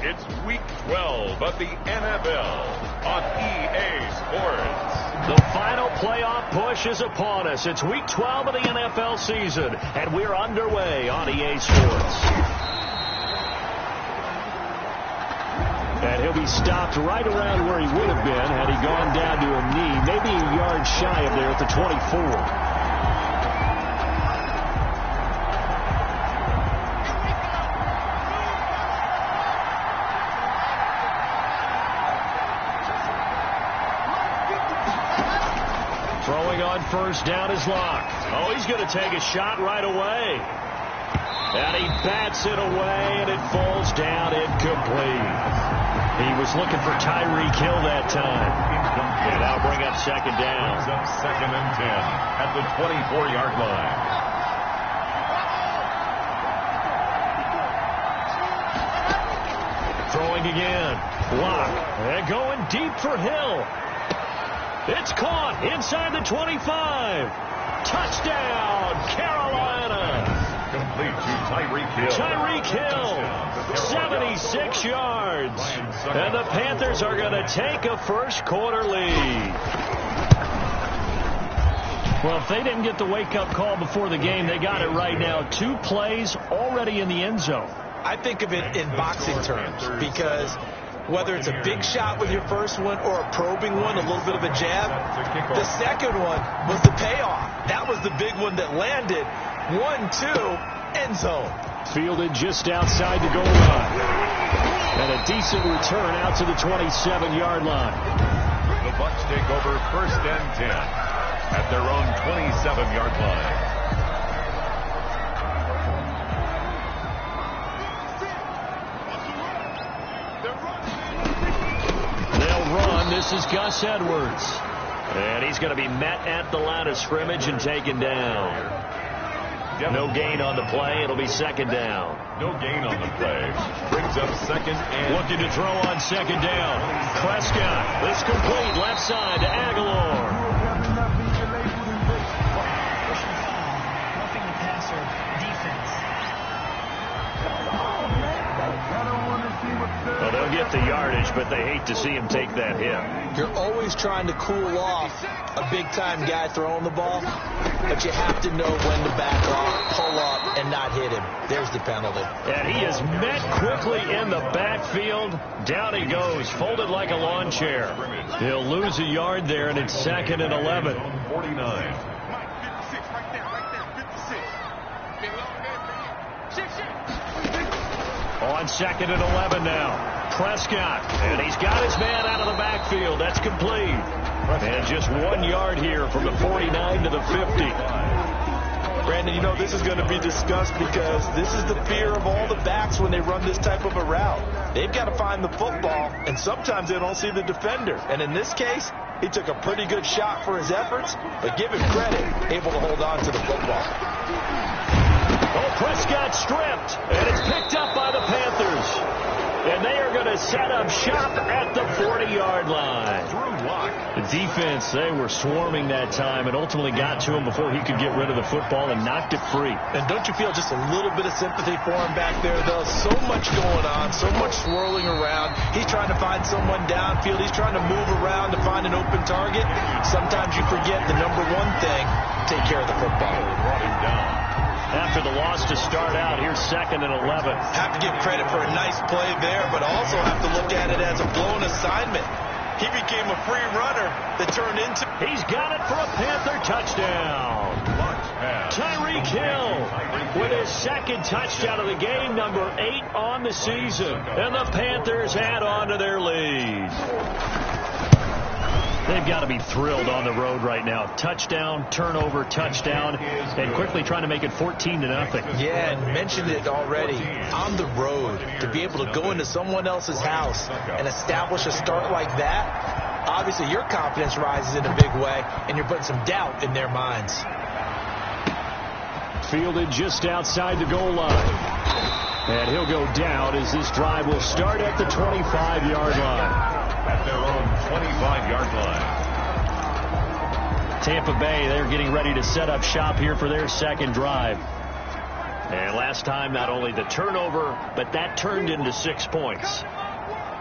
It's Week 12 of the NFL on EA Sports. The final playoff push is upon us. It's Week 12 of the NFL season, and we're underway on EA Sports. And he'll be stopped right around where he would have been had he gone down to a knee, maybe a yard shy of there at the 24. First down is locked. Oh, he's going to take a shot right away. And he bats it away, and it falls down incomplete. He was looking for Tyreek Hill that time. And that'll bring up second down. Second and 10 at the 24-yard line. Throwing again. Block. And going deep for Hill. It's caught inside the 25. Touchdown, Carolina. Complete to Tyreek Hill. Tyreek Hill, 76 yards. And the Panthers are going to take a first-quarter lead. Well, if they didn't get the wake-up call before the game, they got it right now. 2 plays already in the end zone. I think of it in boxing terms because whether it's a big shot with your first one or a probing one, a little bit of a jab, the second one was the payoff. That was the big one that landed. 1-2, end zone. Fielded just outside the goal line. And a decent return out to the 27-yard line. The Bucs take over first and 10 at their own 27-yard line. This is Gus Edwards. And he's going to be met at the line of scrimmage and taken down. No gain on the play. It'll be second down. No gain on the play. Brings up second and... Looking to throw on second down. Prescott. It's complete. Left side to Aguilar. Roughing the passer defense. Well, they'll get the yardage, but they hate to see him take that hit. You're always trying to cool off a big-time guy throwing the ball, but you have to know when to back off, pull up, and not hit him. There's the penalty. And he is met quickly in the backfield. Down he goes, folded like a lawn chair. He'll lose a yard there, and it's second and 11. 49. On second and 11 now. Prescott, and he's got his man out of the backfield. That's complete. And just 1 yard here from the 49 to the 50. Brandon, you know this is going to be discussed because this is the fear of all the backs when they run this type of a route. They've got to find the football, and sometimes they don't see the defender. And in this case, he took a pretty good shot for his efforts, but give him credit, able to hold on to the football. Oh, Prescott stripped, and it's picked up by the Panthers. And they are going to set up shop at the 40-yard line. The defense, they were swarming that time and ultimately got to him before he could get rid of the football and knocked it free. And don't you feel just a little bit of sympathy for him back there, though? So much going on, so much swirling around. He's trying to find someone downfield. He's trying to move around to find an open target. Sometimes you forget the number one thing, take care of the football. Brought him down. After the loss to start out, here's second and 11. Have to give credit for a nice play there, but also have to look at it as a blown assignment. He became a free runner that turned into... He's got it for a Panther touchdown. Tyreek Hill with his second touchdown of the game, number 8 on the season. And the Panthers add on to their lead. They've got to be thrilled on the road right now. Touchdown, turnover, touchdown, and quickly trying to make it 14-0. Yeah, and mentioned it already. On the road, to be able to go into someone else's house and establish a start like that, obviously your confidence rises in a big way, and you're putting some doubt in their minds. Fielded just outside the goal line. And he'll go down as this drive will start at the 25-yard line. At their own 25-yard line. Tampa Bay, they're getting ready to set up shop here for their second drive. And last time, not only the turnover, but that turned into 6 points.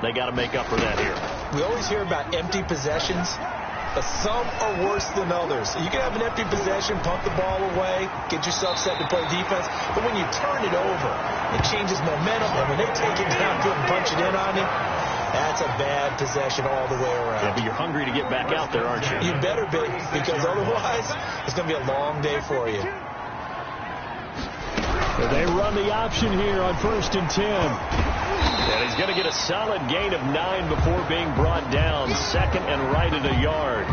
They got to make up for that here. We always hear about empty possessions, but some are worse than others. You can have an empty possession, pump the ball away, get yourself set to play defense, but when you turn it over, it changes momentum, and when they take it down and punch it in on you, that's a bad possession all the way around. Yeah, but you're hungry to get back out there, aren't you? You better be, because otherwise, it's going to be a long day for you. They run the option here on 1st and 10. And he's going to get a solid gain of 9 before being brought down. 2nd and right at a yard.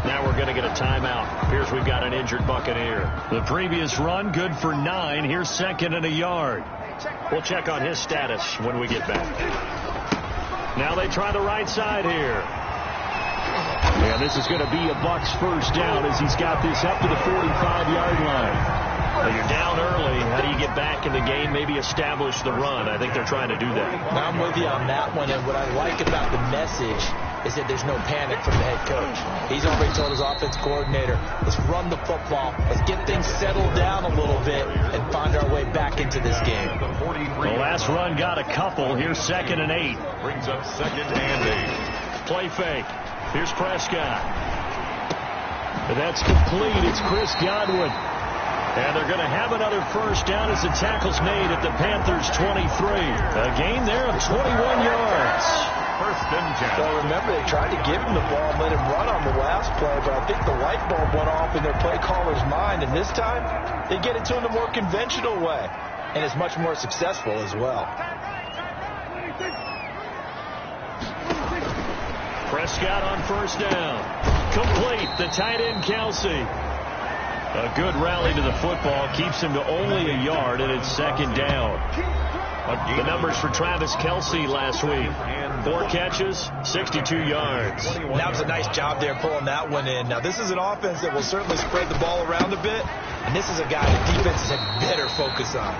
Now we're going to get a timeout. Appears we've got an injured Buccaneer. The previous run, good for 9. Here's 2nd and a yard. We'll check on his status when we get back. Now they try the right side here. And this is going to be a Bucs first down as he's got this up to the 45-yard line. Well, you're down early. How do you get back in the game, maybe establish the run? I think they're trying to do that. Now I'm with you on that one, and what I like about the message is that there's no panic from the head coach. He's already told his offense coordinator, let's run the football, let's get things settled down a little bit, and find our way back into this game. The last run got a couple. Here's 2nd and 8. Brings up 2nd and 8. Play fake. Here's Prescott. That's complete. It's Chris Godwin. And they're going to have another first down as the tackle's made at the Panthers' 23. A gain there of 21 yards. 1st and 10. So remember, they tried to give him the ball and let him run on the last play, but I think the light bulb went off in their play caller's mind, and this time they get it to him the more conventional way, and it's much more successful as well. Prescott on 1st down. Complete. The tight end, Kelsey. A good rally to the football keeps him to only a yard, and it's 2nd down. The numbers for Travis Kelsey last week. 4 catches, 62 yards. That was a nice job there pulling that one in. Now, this is an offense that will certainly spread the ball around a bit, and this is a guy that defenses had better focus on.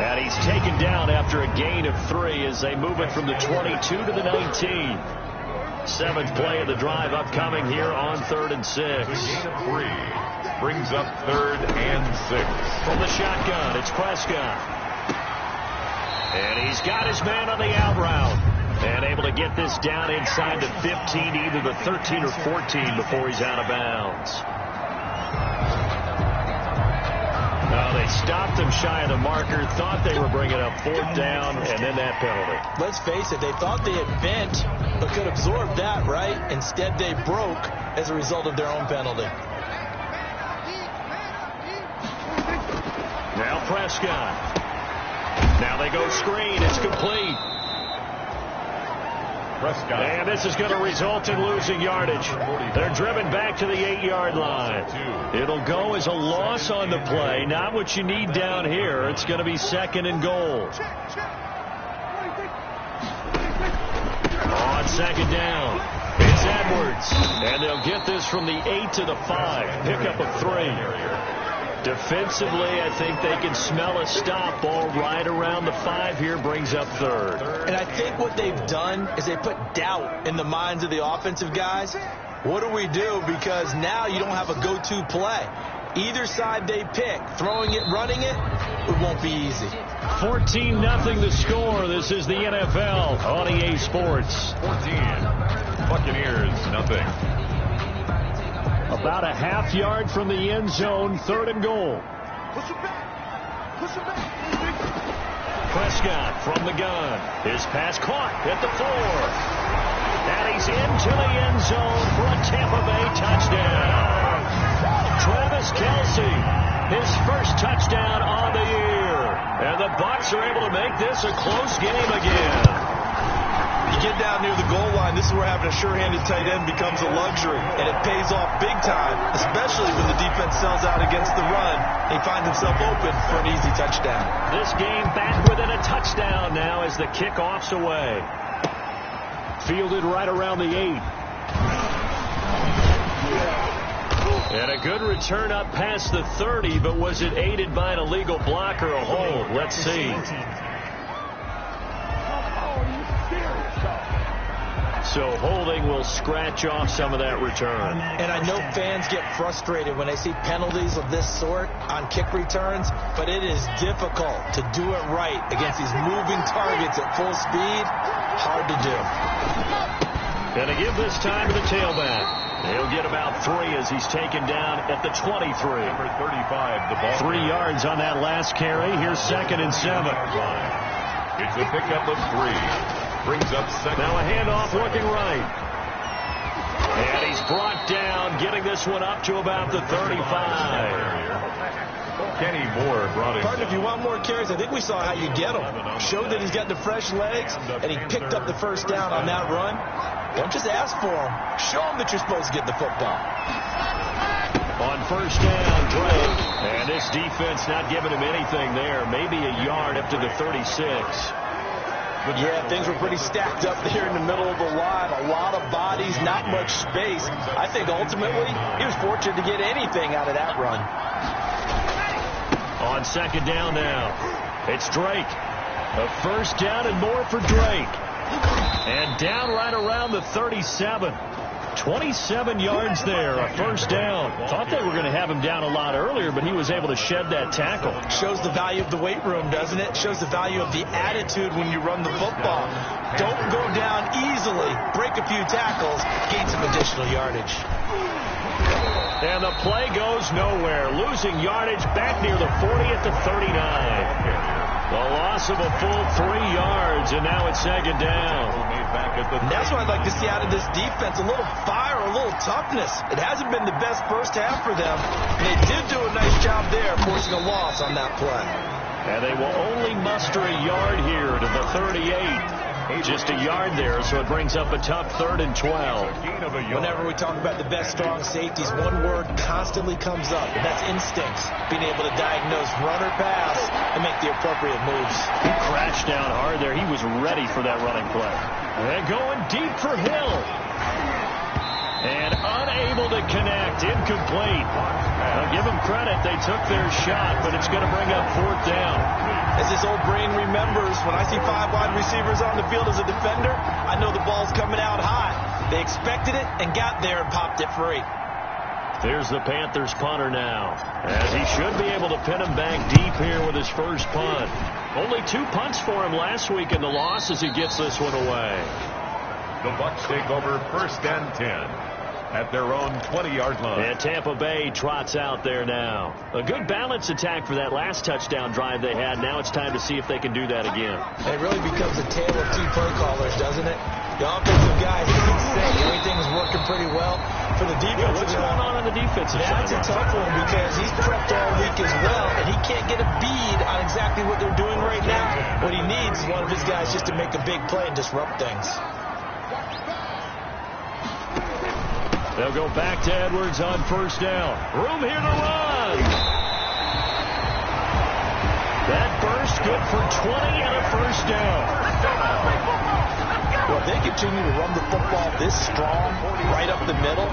And he's taken down after a gain of 3 as they move it from the 22 to the 19. 7th play of the drive upcoming here on 3rd and 6. Gain of 3. Brings up 3rd and 6. From the shotgun, it's Prescott. And he's got his man on the out route. And able to get this down inside the 15, either the 13 or 14 before he's out of bounds. Now they stopped him shy of the marker, thought they were bringing up 4th down, and then that penalty. Let's face it, they thought they had bent, but could absorb that, right? Instead, they broke as a result of their own penalty. Now Prescott. Now they go screen. It's complete. Prescott. And this is going to result in losing yardage. They're driven back to the 8-yard line. It'll go as a loss on the play. Not what you need down here. It's going to be 2nd and goal. On 2nd down, it's Edwards. And they'll get this from the 8 to the 5. Pickup of 3. Defensively, I think they can smell a stop ball right around the 5 here, brings up 3rd. And I think what they've done is they put doubt in the minds of the offensive guys. What do we do? Because now you don't have a go-to play. Either side they pick, throwing it, running it, it won't be easy. 14-0 the score. This is the NFL on EA Sports. 14. Buccaneers, nothing. About a half yard from the end zone, 3rd and goal. Prescott from the gun. His pass caught at the 4. And he's into the end zone for a Tampa Bay touchdown. Travis Kelsey, his first touchdown on the year. And the Bucs are able to make this a close game again. You get down near the goal line, this is where having a sure-handed tight end becomes a luxury, and it pays off big time, especially when the defense sells out against the run. He finds himself open for an easy touchdown. This game back within a touchdown now as the kickoff's away. Fielded right around the 8. And a good return up past the 30, but was it aided by an illegal block or a hold? Let's see. So holding will scratch off some of that return. And I know fans get frustrated when they see penalties of this sort on kick returns, but it is difficult to do it right against these moving targets at full speed. Hard to do. Gonna give this time to the tailback. He'll get about 3 as he's taken down at the 23. Number 35, the ball. 3 yards on that last carry. Here's 2nd and 7. It's a pickup of 3. Brings up 2nd. Now a handoff looking right. And he's brought down, getting this one up to about the 35. Kenny Moore brought in. Partner, if you want more carries, I think we saw how you get them. Showed that he's got the fresh legs, and he picked up the first down on that run. Don't just ask for him. Show him that you're supposed to get the football. On first down, Drake. And this defense not giving him anything there. Maybe a yard up to the 36. Yeah, things were pretty stacked up there in the middle of the line. A lot of bodies, not much space. I think ultimately he was fortunate to get anything out of that run. On 2nd down now, it's Drake. A first down and more for Drake. And down right around the 37. 27 yards there, a first down. Thought they were going to have him down a lot earlier, but he was able to shed that tackle. Shows the value of the weight room, doesn't it? Shows the value of the attitude when you run the football. Don't go down easily. Break a few tackles. Gain some additional yardage. And the play goes nowhere. Losing yardage back near the 40 at the 39. The loss of a full 3 yards, and now it's 2nd down. And that's what I'd like to see out of this defense. A little fire, a little toughness. It hasn't been the best first half for them. They did do a nice job there, forcing a loss on that play. And they will only muster a yard here to the 38. Just a yard there, so it brings up a tough 3rd and 12. Whenever we talk about the best strong safeties, one word constantly comes up, and that's instincts. Being able to diagnose run or pass and make the appropriate moves. He crashed down hard there. He was ready for that running play. And going deep for Hill. And unable to connect. Incomplete. Now give them credit. They took their shot, but it's going to bring up 4th down. As this old brain remembers, when I see 5 wide receivers on the field as a defender, I know the ball's coming out high. They expected it and got there and popped it free. There's the Panthers punter now, as he should be able to pin him back deep here with his first punt. Only 2 punts for him last week in the loss as he gets this one away. The Bucs take over 1st and 10 at their own 20-yard line. And Tampa Bay trots out there now. A good balance attack for that last touchdown drive they had. Now it's time to see if they can do that again. It really becomes a tale of 2 play callers, doesn't it? The offensive guys can say everything's working pretty well. For the defense, what's going on the defensive side? That's a tough one because he's prepped all week as well, and he can't get a bead on exactly what they're doing right now. What he needs is one of his guys just to make a big play and disrupt things. They'll go back to Edwards on first down. Room here to run. That burst good for 20 and a first down. Well, if they continue to run the football this strong, right up the middle,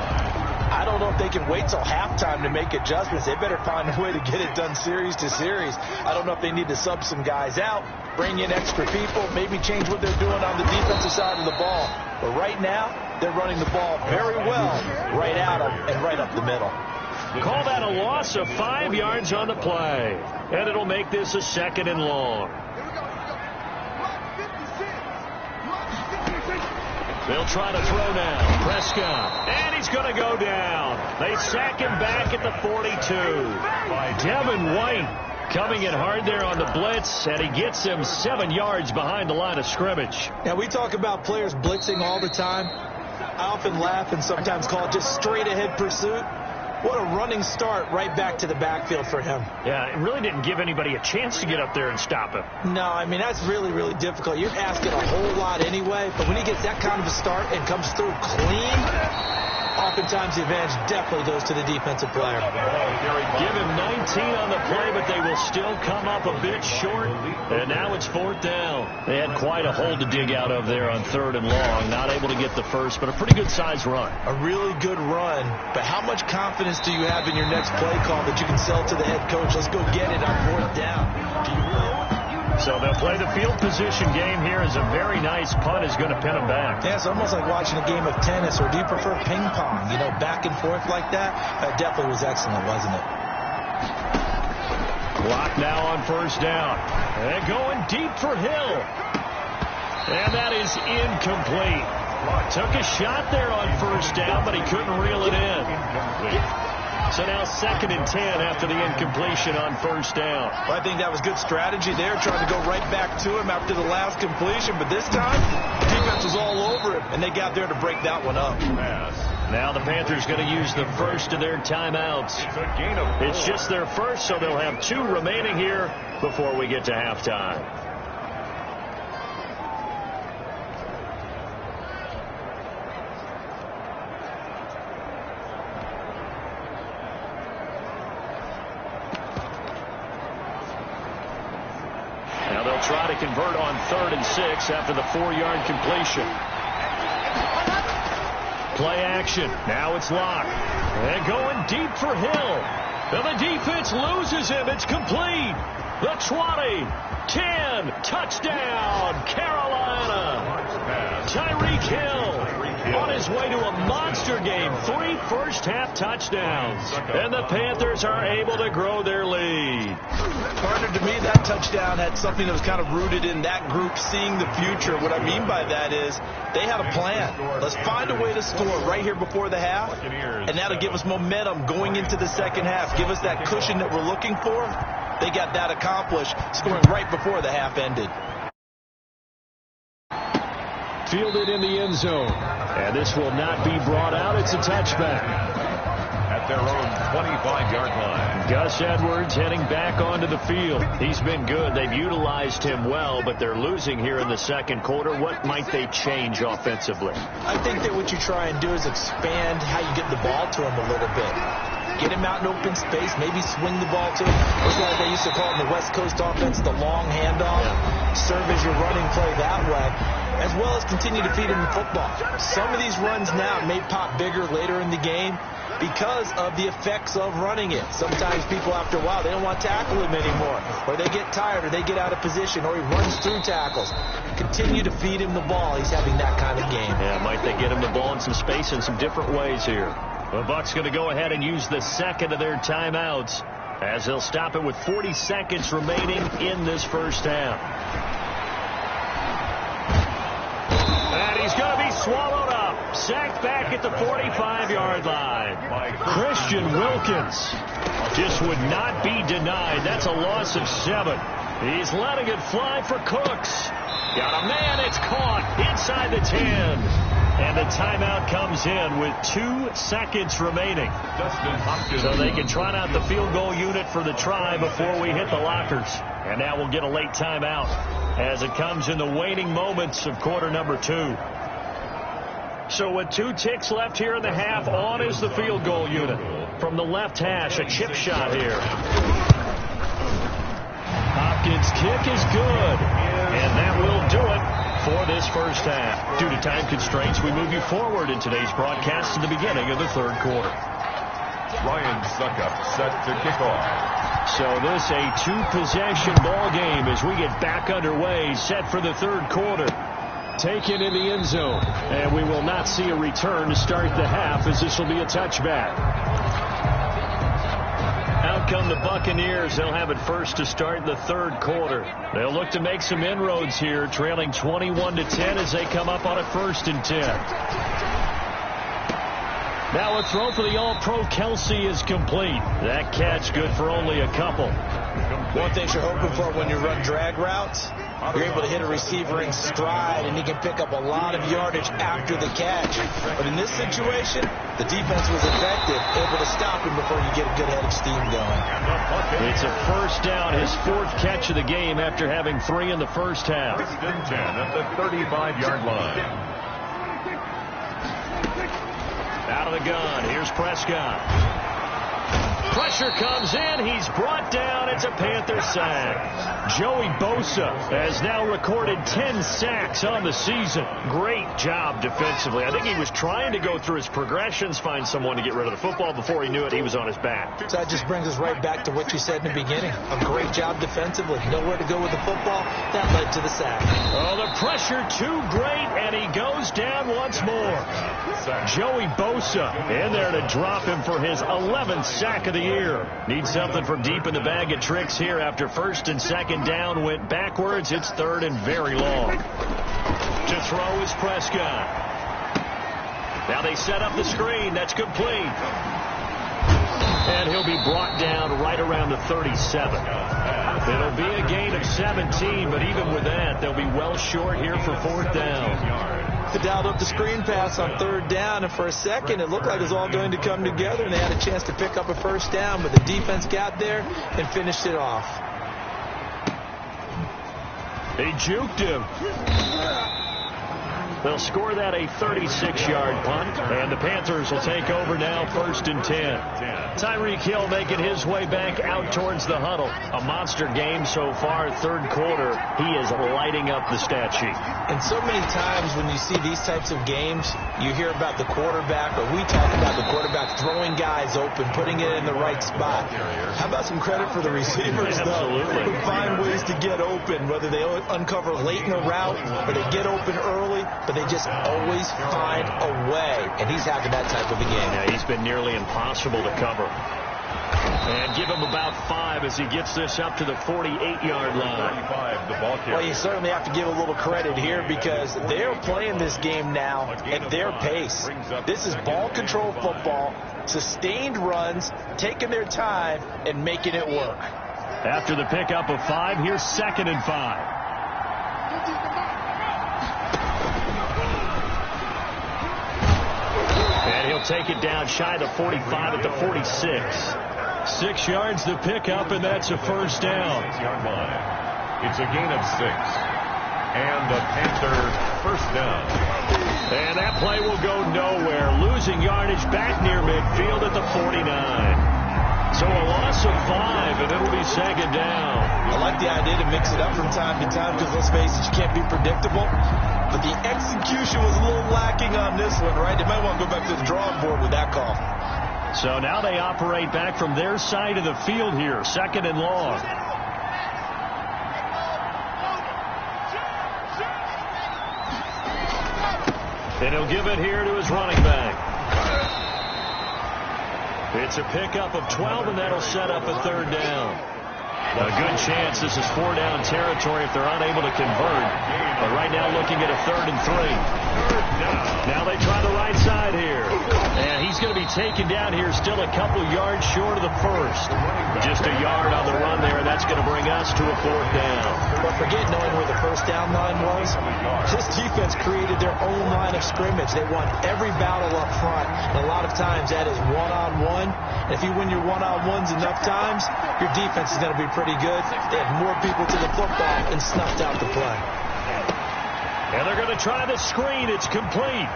I don't know if they can wait till halftime to make adjustments. They better find a way to get it done series to series. I don't know if they need to sub some guys out, bring in extra people, maybe change what they're doing on the defensive side of the ball. But right now, they're running the ball very well right at them and right up the middle. Call that a loss of 5 yards on the play. And it'll make this a 2nd and long. They'll try to throw now. Prescott. And he's going to go down. They sack him back at the 42. Devin White coming in hard there on the blitz, and he gets him 7 yards behind the line of scrimmage. Now, we talk about players blitzing all the time. I often laugh and sometimes call it just straight-ahead pursuit. What a running start right back to the backfield for him. Yeah, it really didn't give anybody a chance to get up there and stop him. No, I mean, that's really, really difficult. You're asking a whole lot anyway, but when he gets that kind of a start and comes through clean, oftentimes the advantage definitely goes to the defensive player. Give him 19 on the play, but they will still come up a bit short. And now it's 4th down. They had quite a hole to dig out of there on 3rd and long. Not able to get the first, but a pretty good size run. A really good run. But how much confidence do you have in your next play call that you can sell to the head coach? Let's go get it on 4th down. Do you really? So they'll play the field position game here as a very nice punt is going to pin them back. Yeah, it's almost like watching a game of tennis, or do you prefer ping pong? You know, back and forth like that? That definitely was excellent, wasn't it? Clock now on first down. And going deep for Hill. And that is incomplete. Took a shot there on first down, but he couldn't reel it in. So now 2nd and 10 after the incompletion on first down. Well, I think that was good strategy there, trying to go right back to him after the last completion. But this time, defense was all over him, and they got there to break that one up. Now the Panthers going to use the first of their timeouts. It's just their first, so they'll have 2 remaining here before we get to halftime. Now they'll try to convert on 3rd and 6 after the 4-yard completion. Play action. Now it's Locke. And going deep for Hill. And the defense loses him. It's complete. The 20, 10, touchdown, Carolina. Tyreek Hill on his way to a monster game. 3 first-half touchdowns. And the Panthers are able to grow their lead. Partner, to me, that touchdown had something that was kind of rooted in that group seeing the future. What I mean by that is they had a plan. Let's find a way to score right here before the half, and that'll give us momentum going into the second half. Give us that cushion that we're looking for. They got that accomplished, scoring right before the half ended. Fielded in the end zone. And this will not be brought out. It's a touchback. At their own 25-yard line. Gus Edwards heading back onto the field. He's been good. They've utilized him well, but they're losing here in the second quarter. What might they change offensively? I think that what you try and do is expand how you get the ball to him a little bit. Get him out in open space, maybe swing the ball to him. It's like they used to call it in the West Coast offense, the long handoff. Serve as your running play that way, as well as continue to feed him the football. Some of these runs now may pop bigger later in the game because of the effects of running it. Sometimes people, after a while, they don't want to tackle him anymore, or they get tired, or they get out of position, or he runs through tackles. Continue to feed him the ball. He's having that kind of game. Yeah, might they get him the ball in some space in some different ways here. The Bucs going to go ahead and use the second of their timeouts as they'll stop it with 40 seconds remaining in this first half. And he's going to be swallowed up. Sacked back at the 45-yard line. Christian Wilkins just would not be denied. That's a loss of 7. He's letting it fly for Cooks. Got a man. It's caught inside the 10. And the timeout comes in with 2 seconds remaining. So they can trot out the field goal unit for the try before we hit the lockers. And now we'll get a late timeout as it comes in the waning moments of quarter number 2. So with 2 ticks left here in the half, on is the field goal unit. From the left hash, a chip shot here. Hopkins' kick is good. And that will do it for this first half. Due to time constraints, we move you forward in today's broadcast to the beginning of the third quarter. Ryan Suckup set to kick off. So this a 2-possession ball game as we get back underway, set for the third quarter. Taken in the end zone, and we will not see a return to start the half as this will be a touchback. Out come the Buccaneers. They'll have it first to start the third quarter. They'll look to make some inroads here, trailing 21-10 as they come up on a 1st and 10. Now a throw for the All-Pro Kelsey is complete. That catch good for only a couple. One thing you're hoping for when you run drag routes, you're able to hit a receiver in stride, and he can pick up a lot of yardage after the catch. But in this situation, the defense was effective, able to stop him before you get a good head of steam going. It's a first down, his 4th catch of the game after having 3 in the first half. 1st and 10 at the 35-yard line. Out of the gun, here's Prescott. Pressure comes in. He's brought down. It's a Panther sack. Joey Bosa has now recorded 10 sacks on the season. Great job defensively. I think he was trying to go through his progressions, find someone to get rid of the football. Before he knew it, he was on his back. So that just brings us right back to what you said in the beginning. A great job defensively. Nowhere to go with the football. That led to the sack. Oh, the pressure too great, and he goes down once more. Joey Bosa in there to drop him for his 11th sack of the year. Needs something from deep in the bag of tricks here after first and second down went backwards. It's third and very long. To throw is Prescott. Now they set up the screen. That's complete. And he'll be brought down right around the 37. It'll be a gain of 17, but even with that, they'll be well short here for fourth down. They dialed up the screen pass on third down, and for a second, it looked like it was all going to come together, and they had a chance to pick up a first down, but the defense got there and finished it off. They juked him. They'll score that a 36-yard punt, and the Panthers will take over now, first and 10. Tyreek Hill making his way back out towards the huddle. A monster game so far, third quarter. He is lighting up the stat sheet. And so many times when you see these types of games, you hear about the quarterback, or we talk about the quarterback throwing guys open, putting it in the right spot. How about some credit for the receivers, Absolutely. though, who find ways to get open, whether they uncover late in the route or they get open early, but they just always find a way. And he's having that type of a game. Yeah, he's been nearly impossible to cover. And give him about 5 as he gets this up to the 48-yard line. Well, you certainly have to give a little credit here because they're playing this game now at their pace. This is ball control football, sustained runs, taking their time, and making it work. After the pickup of 5, here's second and 5. And he'll take it down shy of the 45 at the 46. 6 yards to pick up, and that's a first down. It's a gain of 6. And the Panther first down. And that play will go nowhere. Losing yardage back near midfield at the 49. So a loss of 5, and it'll be second down. I like the idea to mix it up from time to time because, let's face it, you can't be predictable. But the execution was a little lacking on this one, right? They might want to go back to the drawing board with that call. So now they operate back from their side of the field here, second and long. And he'll give it here to his running back. It's a pickup of 12, and that'll set up a third down. A good chance this is 4-down territory if they're unable to convert. But right now looking at a 3rd and 3. Now they try the right side here. And he's going to be taken down here still a couple yards short of the first. Just a yard on the run there, and that's going to bring us to a 4th down. But forget knowing where the first down line was. This defense created their own line of scrimmage. They won every battle up front. And a lot of times that is one-on-one. And if you win your one-on-ones enough times, your defense is going to be pretty good. They had more people to the football and snuffed out the play. And they're going to try the screen. It's complete.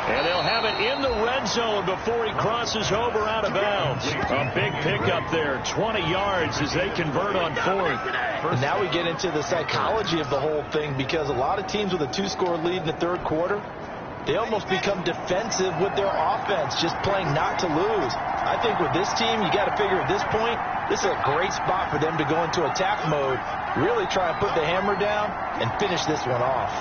And they'll have it in the red zone before he crosses over out of bounds. A big pickup there, 20 yards as they convert on 4th. And now we get into the psychology of the whole thing because a lot of teams with a 2-score lead in the third quarter, they almost become defensive with their offense, just playing not to lose. I think with this team, you got to figure at this point, this is a great spot for them to go into attack mode, really try and put the hammer down and finish this one off.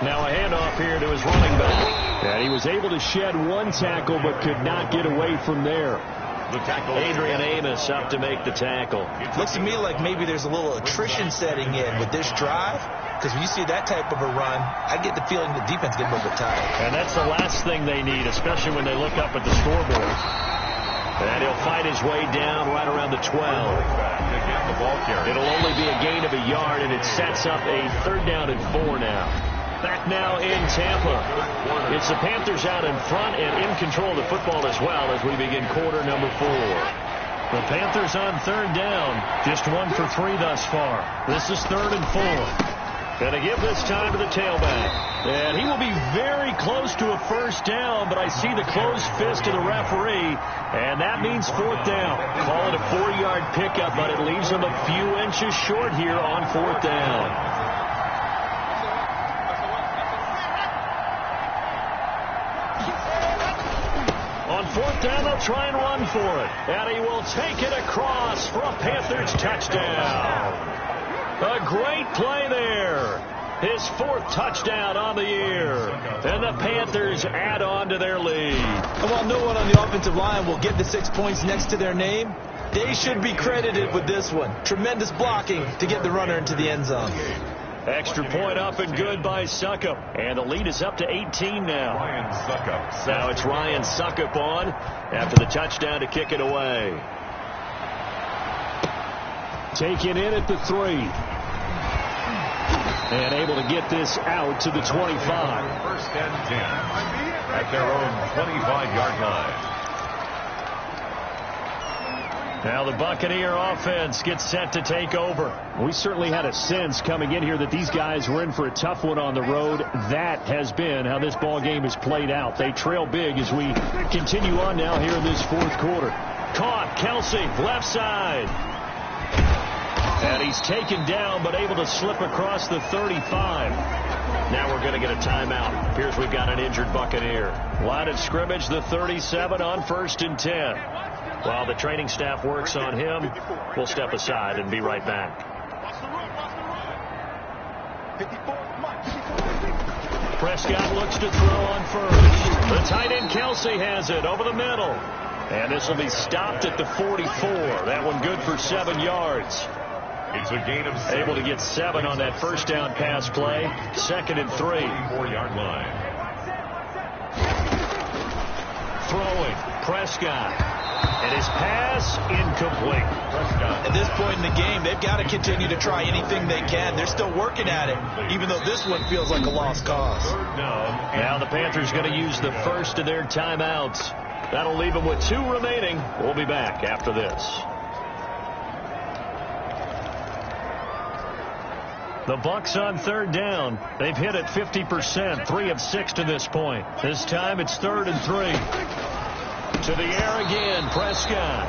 Now a handoff here to his running back. And he was able to shed one tackle but could not get away from there. Adrian Amos up to make the tackle. Looks to me like maybe there's a little attrition setting in with this drive. Because when you see that type of a run, I get the feeling the defense gets a little bit tired. And that's the last thing they need, especially when they look up at the scoreboard. And he'll fight his way down right around the 12. It'll only be a gain of a yard, and it sets up a 3rd down and 4 now. Back now in Tampa. It's the Panthers out in front and in control of the football as well as we begin quarter number 4. The Panthers on 3rd down. Just 1 for 3 thus far. This is 3rd and 4. Going to give this time to the tailback. And he will be very close to a first down, but I see the closed fist of the referee, and that means fourth down. Call it a 4-yard pickup, but it leaves him a few inches short here on fourth down. On fourth down, they'll try and run for it. And he will take it across for a Panthers touchdown. A great play there. His fourth touchdown on the year. And the Panthers add on to their lead. And while no one on the offensive line will get the 6 points next to their name, they should be credited with this one. Tremendous blocking to get the runner into the end zone. Extra point up and good by Suckup. And the lead is up to 18 now. Ryan Suckup. Now it's Ryan Suckup on after the touchdown to kick it away. Taken in at the 3. And able to get this out to the 25. First and 10 at their own 25-yard line. Now the Buccaneer offense gets set to take over. We certainly had a sense coming in here that these guys were in for a tough one on the road. That has been how this ball game has played out. They trail big as we continue on now here in this fourth quarter. Caught, Kelsey, left side. And he's taken down but able to slip across the 35. Now we're going to get a timeout. Appears we've got an injured Buccaneer. Line of scrimmage, the 37 on first and 10. While the training staff works on him, we'll step aside and be right back. Prescott looks to throw on first. The tight end Kelsey has it over the middle. And this will be stopped at the 44. That one good for 7 yards. It's a gain of 7. Able to get 7 on that first down pass play. Second and 3. 4-yard line. Throwing. Prescott. And his pass incomplete. At this point in the game, they've got to continue to try anything they can. They're still working at it, even though this one feels like a lost cause. Now the Panthers going to use the first of their timeouts. That'll leave them with 2 remaining. We'll be back after this. The Bucs on third down. They've hit it 50%, 3 of 6 to this point. This time it's 3rd and 3. To the air again, Prescott.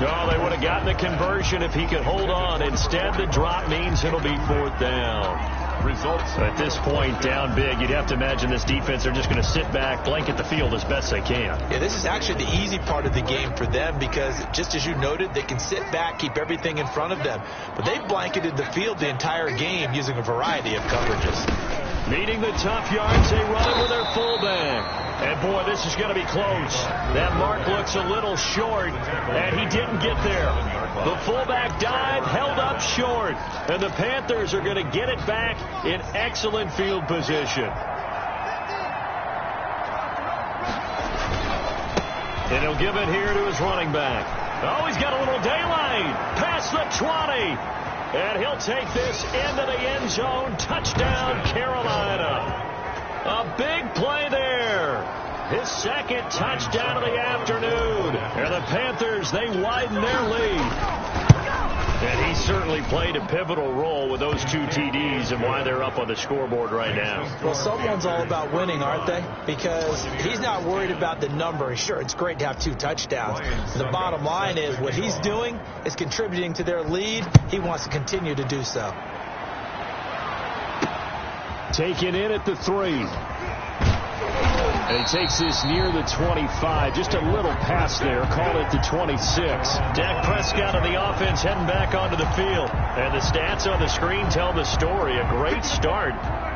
Oh, they would have gotten the conversion if he could hold on. Instead, the drop means it'll be 4th down. Results at this point, down big. You'd have to imagine this defense are just going to sit back, blanket the field as best they can. Yeah, this is actually the easy part of the game for them because, just as you noted, they can sit back, keep everything in front of them. But they've blanketed the field the entire game using a variety of coverages. Needing the tough yards, they run it with their fullback. And, boy, this is going to be close. That mark looks a little short, and he didn't get there. The fullback dive held up short, and the Panthers are going to get it back in excellent field position. And he'll give it here to his running back. Oh, he's got a little daylight. Past the 20. And he'll take this into the end zone. Touchdown, Carolina. A big play there. His second touchdown of the afternoon. And the Panthers, they widen their lead. And he certainly played a pivotal role with those 2 TDs and why they're up on the scoreboard right now. Well, someone's all about winning, aren't they? Because he's not worried about the number. Sure, it's great to have 2 touchdowns. The bottom line is what he's doing is contributing to their lead. He wants to continue to do so. Taken in at the 3. And he takes this near the 25. Just a little pass there. Call it the 26. Dak Prescott of the offense heading back onto the field. And the stats on the screen tell the story. A great start.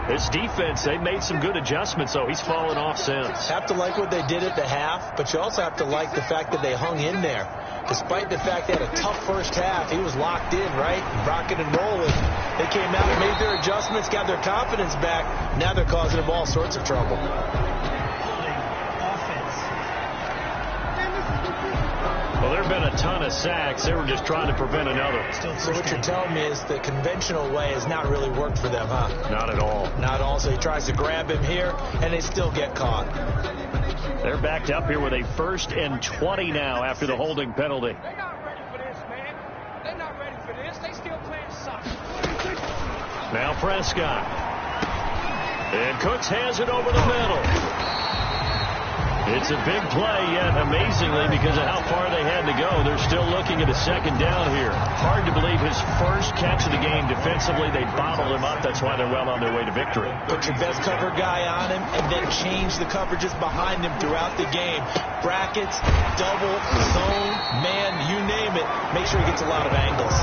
This defense, they've made some good adjustments, so he's fallen off since. Have to like what they did at the half, but you also have to like the fact that they hung in there. Despite the fact they had a tough first half, he was locked in, right? Rocking and rolling. They came out and made their adjustments, got their confidence back. Now they're causing them all sorts of trouble. Well, there have been a ton of sacks. They were just trying to prevent another. So what you're telling me is the conventional way has not really worked for them, huh? Not at all. Not at all. So he tries to grab him here, and they still get caught. They're backed up here with a 1st and 20 now after the holding penalty. They're not ready for this, man. They're not ready for this. They still playing soccer. Now Prescott. And Cooks has it over the middle. It's a big play, yet amazingly, because of how far they had to go, they're still looking at a second down here. Hard to believe his first catch of the game defensively. They bottled him up. That's why they're well on their way to victory. Put your best cover guy on him and then change the coverages behind him throughout the game. Brackets, double, zone, man, you name it. Make sure he gets a lot of angles.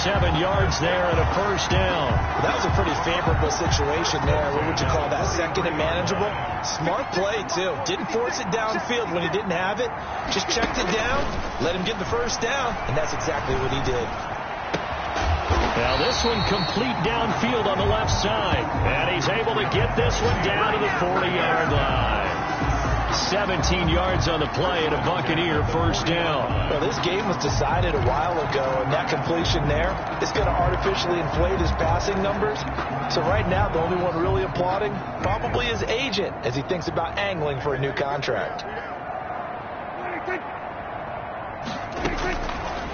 7 yards there and a first down. Well, that was a pretty favorable situation there. What would you call that? Second and manageable? Smart play, too. Didn't force it downfield when he didn't have it. Just checked it down, let him get the first down, and that's exactly what he did. Now this one complete downfield on the left side. And he's able to get this one down to the 40-yard line. 17 yards on the play and a Buccaneer first down. Well, this game was decided a while ago, and that completion there is going to artificially inflate his passing numbers. So right now, the only one really applauding probably his agent as he thinks about angling for a new contract.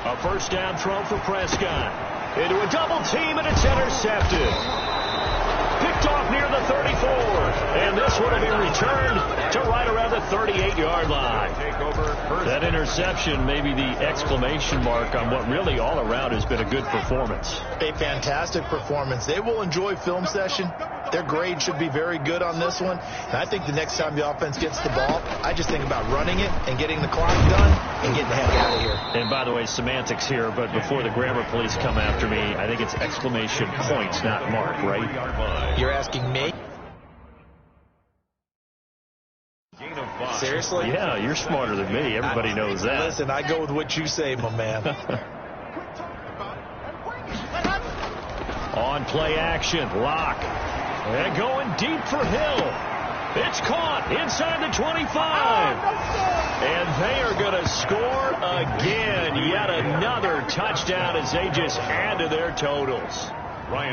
A first down throw for Prescott. Into a double team, and it's intercepted. Picked off near the 34. And this one will be returned to right around the 38-yard line. That interception may be the exclamation mark on what really all around has been a good performance. A fantastic performance. They will enjoy film session. Their grade should be very good on this one. And I think the next time the offense gets the ball, I just think about running it and getting the clock done and getting the heck out of here. And by the way, semantics here, but before the grammar police come after me, I think it's exclamation points, not mark, right? You're asking me? Seriously? Yeah, you're smarter than me. Everybody knows that. Listen, I go with what you say, my man. On play action, Lock. And going deep for Hill. It's caught inside the 25. And they are going to score again. Yet another touchdown as they just add to their totals.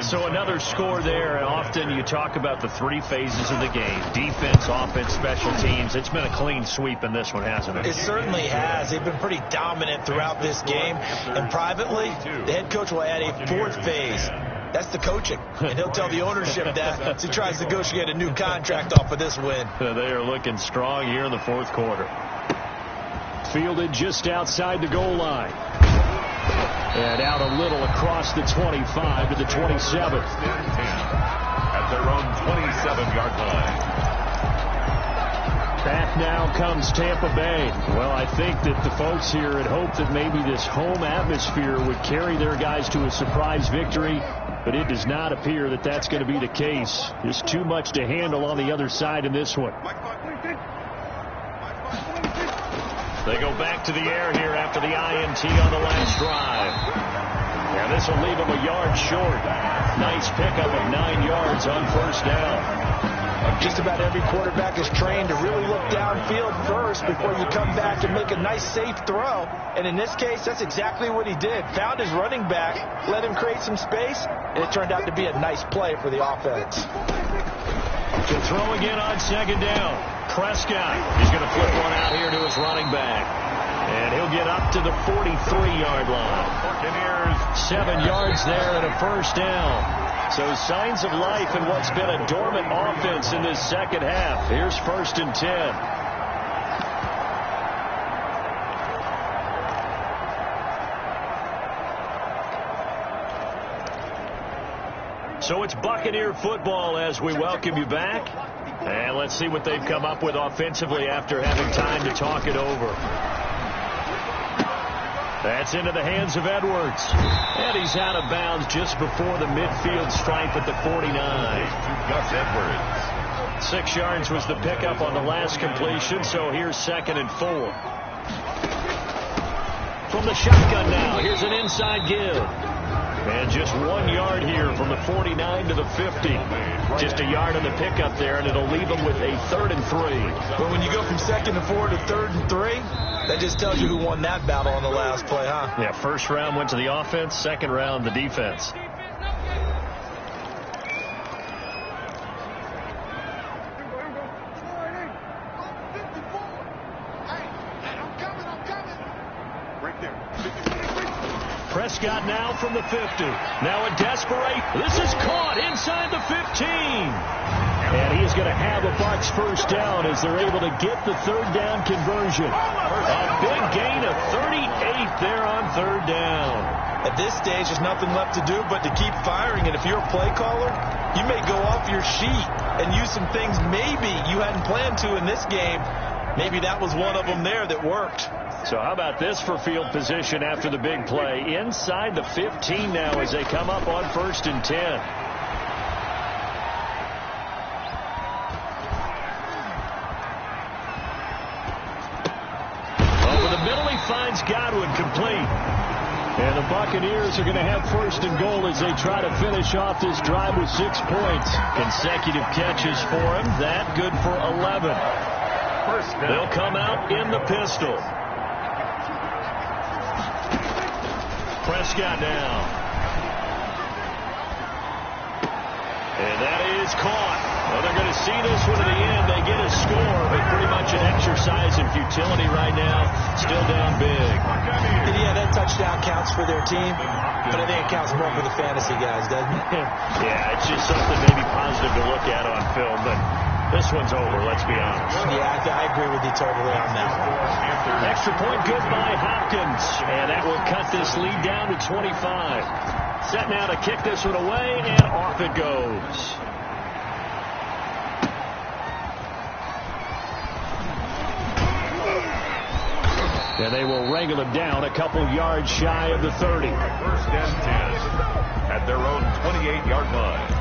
So another score there, and often you talk about the three phases of the game: defense, offense, special teams. It's been a clean sweep in this one, hasn't it? It certainly has. They've been pretty dominant throughout this game. And privately, the head coach will add a fourth phase. That's the coaching. And he'll tell the ownership that as he tries to negotiate a new contract off of this win. They are looking strong here in the fourth quarter. Fielded just outside the goal line. And out a little across the 25 to the 27. At their own 27-yard line. Back now comes Tampa Bay. Well, I think that the folks here had hoped that maybe this home atmosphere would carry their guys to a surprise victory, but it does not appear that that's going to be the case. There's too much to handle on the other side in this one. They go back to the air here after the INT on the last drive. And this will leave them a yard short. Nice pickup of 9 yards on first down. Just about every quarterback is trained to really look downfield first before you come back and make a nice, safe throw. And in this case, that's exactly what he did. Found his running back, let him create some space, and it turned out to be a nice play for the offense. To throw again on second down. Prescott is going to flip one out here to his running back. And he'll get up to the 43-yard line. 7 yards there and a first down. So signs of life in what's been a dormant offense in this second half. Here's 1st and 10. So it's Buccaneer football as we welcome you back. And let's see what they've come up with offensively after having time to talk it over. That's into the hands of Edwards. And he's out of bounds just before the midfield stripe at the 49. Gus Edwards. 6 yards was the pickup on the last completion, so here's 2nd and 4. From the shotgun now, here's an inside give. And just 1 yard here from the 49 to the 50. Just a yard on the pickup there, and it'll leave them with a 3rd and 3. But when you go from 2nd and 4 to 3rd and 3, that just tells you who won that battle on the last play, huh? Yeah, first round went to the offense, second round the defense. Prescott now from the 50. Now a desperate. This is caught inside the 15. And he's going to have a Bucs first down as they're able to get the third down conversion. A big gain of 38 there on third down. At this stage, there's nothing left to do but to keep firing. And if you're a play caller, you may go off your sheet and use some things maybe you hadn't planned to in this game. Maybe that was one of them there that worked. So how about this for field position after the big play? Inside the 15 now as they come up on 1st and 10. Over the middle, he finds Godwin complete. And the Buccaneers are going to have 1st and goal as they try to finish off this drive with 6 points. Consecutive catches for him. That good for 11. They'll come out in the pistol. Prescott now. And that is caught. Well, they're going to see this one to the end. They get a score, but pretty much an exercise in futility right now. Still down big. And yeah, that touchdown counts for their team, but I think it counts more for the fantasy guys, doesn't it? Yeah, it's just something maybe positive to look at on film, but this one's over, let's be honest. Yeah, I agree with you totally on that one. Extra point good by Hopkins, and that will cut this lead down to 25. Set now to kick this one away, and off it goes. And they will wrangle him down a couple yards shy of the 30. 1st and 10 at their own 28-yard line.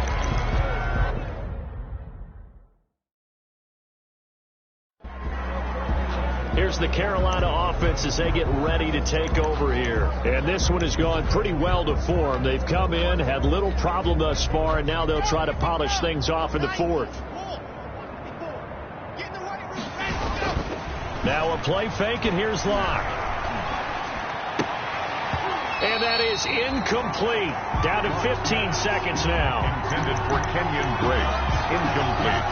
Here's the Carolina offense as they get ready to take over here. And this one has gone pretty well to form. They've come in, had little problem thus far, and now they'll try to polish things off in the 4th. Now a play fake, and here's Locke. And that is incomplete. Down to 15 seconds now. Intended for Kenyon Drake. Incomplete.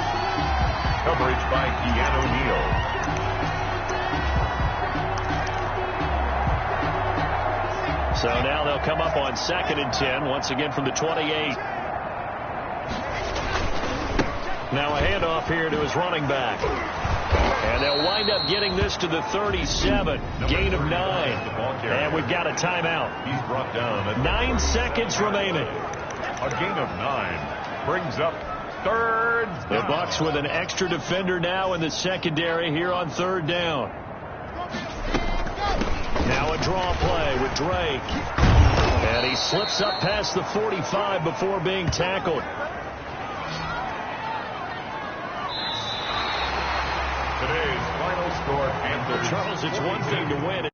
Coverage by Keanu Neal. So now they'll come up on 2nd and 10, once again from the 28. Now a handoff here to his running back. And they'll wind up getting this to the 37. Gain of 9. And we've got a timeout. He's brought down at 9 seconds remaining. a gain of 9. Brings up 3rd down. The Bucs with an extra defender now in the secondary here on 3rd down. Now a draw play with Drake. And he slips up past the 45 before being tackled. Today's final score, Panthers. Charles, it's one thing to win.